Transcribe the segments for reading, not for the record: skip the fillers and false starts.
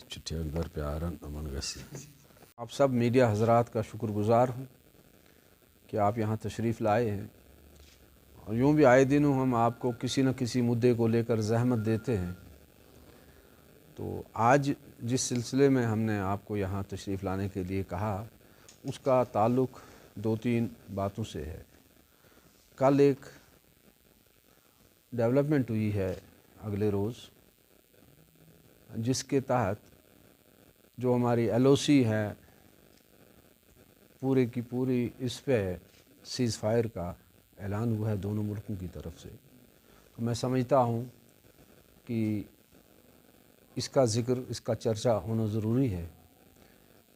चिट्ठिया दर प्यारन अमन गसी। आप सब मीडिया हजरात का शुक्रगुजार हूँ कि आप यहाँ तशरीफ़ लाए हैं, और यूँ भी आए दिन हम आपको किसी न किसी मुद्दे को लेकर ज़हमत देते हैं। तो आज जिस सिलसिले में हमने आपको यहाँ तशरीफ़ लाने के लिए कहा, उसका ताल्लुक़ दो तीन बातों से है। कल एक डेवलपमेंट हुई है अगले रोज़, जिसके तहत जो हमारी LOC है पूरे की पूरी, इस पे सीज़ फायर का ऐलान हुआ है दोनों मुल्कों की तरफ से। तो मैं समझता हूँ कि इसका ज़िक्र, इसका चर्चा होना ज़रूरी है।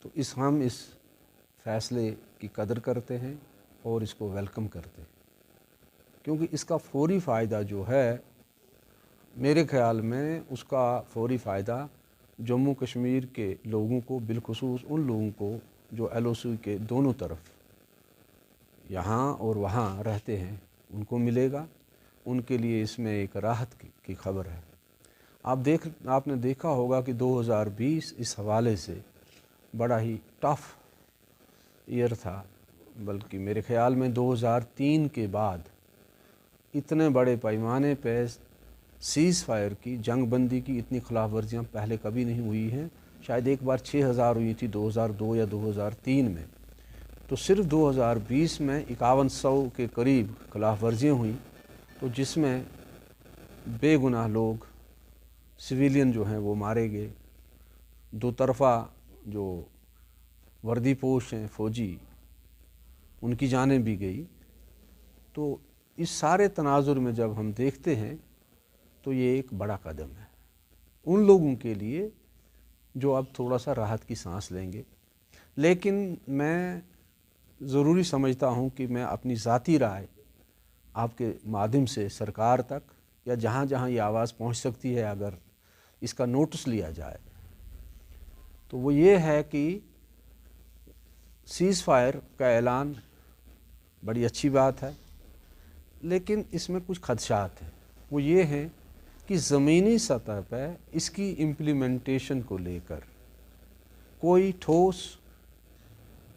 तो हम इस फ़ैसले की कदर करते हैं और इसको वेलकम करते हैं, क्योंकि इसका फौरी फ़ायदा जो है, मेरे ख़्याल में उसका फौरी फ़ायदा जम्मू कश्मीर के लोगों को, बिलखुसूस उन लोगों को जो LOC के दोनों तरफ यहाँ और वहाँ रहते हैं, उनको मिलेगा। उनके लिए इसमें एक राहत की खबर है। आपने देखा होगा कि 2020 इस हवाले से बड़ा ही टफ़ ईयर था, बल्कि मेरे ख़्याल में 2003 के बाद इतने बड़े पैमाने पे सीज़ फायर की, जंग बंदी की इतनी खिलाफ वर्जियाँ पहले कभी नहीं हुई हैं। शायद एक बार 6000 हुई थी 2002 या 2003 में। तो सिर्फ 2020 में 5100 के करीब खिलाफ वर्जियाँ हुई, तो जिसमें बेगुनाह लोग, सिविलियन जो हैं वो मारे गए। दो तरफ़ा जो वर्दी पोश हैं फ़ौजी, उनकी जानें भी गई। तो इस सारे तनाजुर में जब हम देखते हैं तो ये एक बड़ा कदम है उन लोगों के लिए जो अब थोड़ा सा राहत की सांस लेंगे। लेकिन मैं ज़रूरी समझता हूँ कि मैं अपनी ज़ाती राय आपके माध्यम से सरकार तक, या जहाँ जहाँ ये आवाज़ पहुँच सकती है, अगर इसका नोटिस लिया जाए, तो वो ये है कि सीज़ फायर का ऐलान बड़ी अच्छी बात है, लेकिन इसमें कुछ खदशात हैं। वो ये हैं कि ज़मीनी सतह पर इसकी इम्प्लीमेंटेशन को लेकर कोई ठोस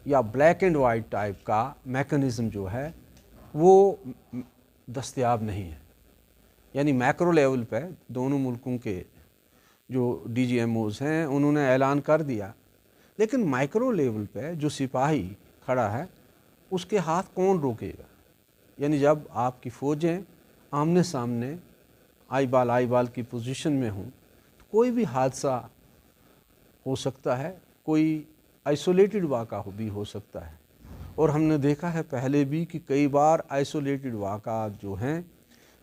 या ब्लैक एंड वाइट टाइप का मैकेनिज़्म जो है वो दस्तयाब नहीं है। यानी मैक्रो लेवल पे दोनों मुल्कों के जो DGMOs हैं उन्होंने ऐलान कर दिया, लेकिन माइक्रो लेवल पे जो सिपाही खड़ा है उसके हाथ कौन रोकेगा? यानी जब आपकी फ़ौजें आमने सामने आई बाल की पोजीशन में हों, तो कोई भी हादसा हो सकता है, कोई आइसोलेटेड वाक़ा भी हो सकता है। और हमने देखा है पहले भी कि कई बार आइसोलेटेड वाक़ा जो हैं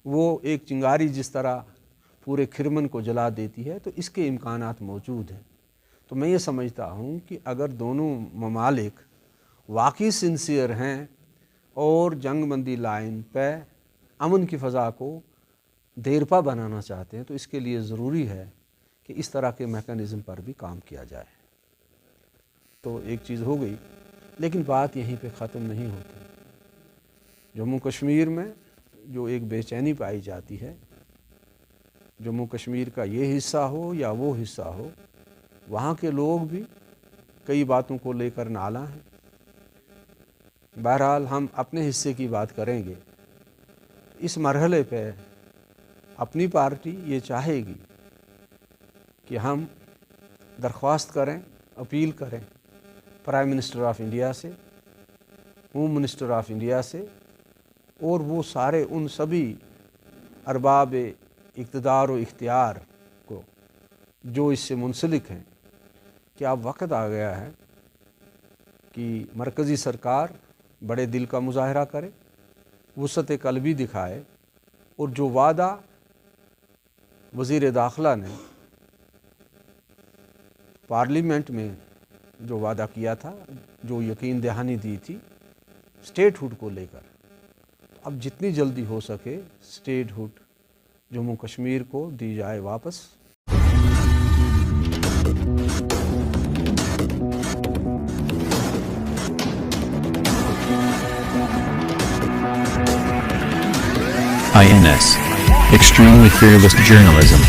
वो एक चिंगारी जिस तरह पूरे खिरमन को जला देती है, तो इसके इम्कानात मौजूद हैं। तो मैं ये समझता हूँ कि अगर दोनों ममालिक वाकई सिंसियर हैं और जंग बंदी लाइन पे अमन की फ़ज़ा को देरपा बनाना चाहते हैं, तो इसके लिए ज़रूरी है कि इस तरह के मैकेनिज़्म पर भी काम किया जाए। तो एक चीज़ हो गई, लेकिन बात यहीं पे ख़त्म नहीं होती। जम्मू कश्मीर में जो एक बेचैनी पाई जाती है, जम्मू कश्मीर का ये हिस्सा हो या वो हिस्सा हो, वहाँ के लोग भी कई बातों को लेकर नाला हैं। बहरहाल हम अपने हिस्से की बात करेंगे। इस मरहले पे अपनी पार्टी ये चाहेगी कि हम दरख्वास्त करें, अपील करें प्राइम मिनिस्टर ऑफ इंडिया से, होम मिनिस्टर ऑफ इंडिया से, और वो सारे उन सभी अरबाब इक़्तिदार व इख्तियार को जो इससे मुंसलिक हैं कि अब वक्त आ गया है कि मरकज़ी सरकार बड़े दिल का मुजाहरा करे, वुसअत क़ल्बी दिखाए, और जो वादा वज़ीर दाखिला ने पार्लियामेंट में जो वादा किया था, जो यकीन दहानी दी थी स्टेट हुड को लेकर, अब जितनी जल्दी हो सके स्टेट हुड जम्मू कश्मीर को दी जाए वापस। INS. Extremely fearless journalism.